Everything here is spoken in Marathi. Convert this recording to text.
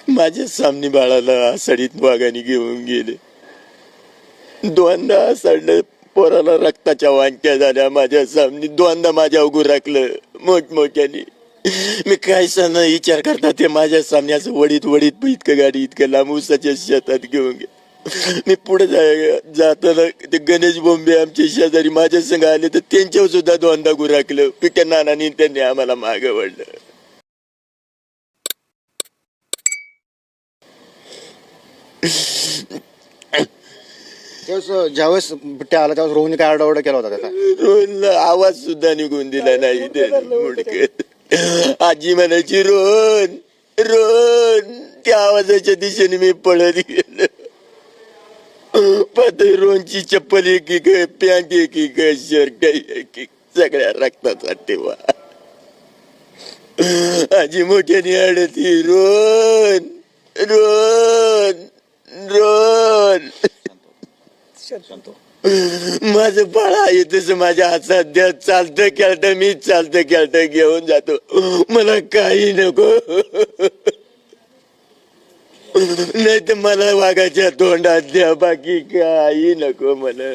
माझ्या सामने बाळाला आषाढीत वाघाने घेऊन गेले. दोनदा आषाढलं पोराला रक्ताच्या वांट्या झाल्या माझ्या सामने. दोनदा माझ्या उगू राखलं मोठमोठ्याने. मी काय सांग विचार करता ते माझ्या सामने असं वडीत वडीत इतकं गाडी इतकं लांब उसाच्या शेतात घेऊन गे. मी पुढे जाताना ते गणेश बोंबे आमच्या शेजारी माझ्या संग आले तर त्यांच्यावर सुद्धा दोनदा गुराकलं. पिक्या नानानी त्यांनी आम्हाला मागं वळलं. ज्यावेळेस बिट्ट्या आला त्यावेळेस रोहनने काय आरडाओरडा केला होता का? रोहनला आवाज सुद्धा निघून दिला नाही त्याने मुडकं. आजी म्हणायची रोहन रोहन. त्या आवाजाच्या दिशेने मी पळत गेलो. पातळी रोहनची चप्पल एक पॅन्ट एक शर्ट एक सगळ्या रक्ताचा ठेवा. आजी मोठ्याने आडती रोहन रोहन रोहन. माझं बाळा आहे तसं माझ्या हातात द्या. चालतं खेळतं मी चालतं खेळतं घेऊन जातो. मला काही नको नाही तर मला वाघाच्या तोंडात द्या. बाकी काही नको मला.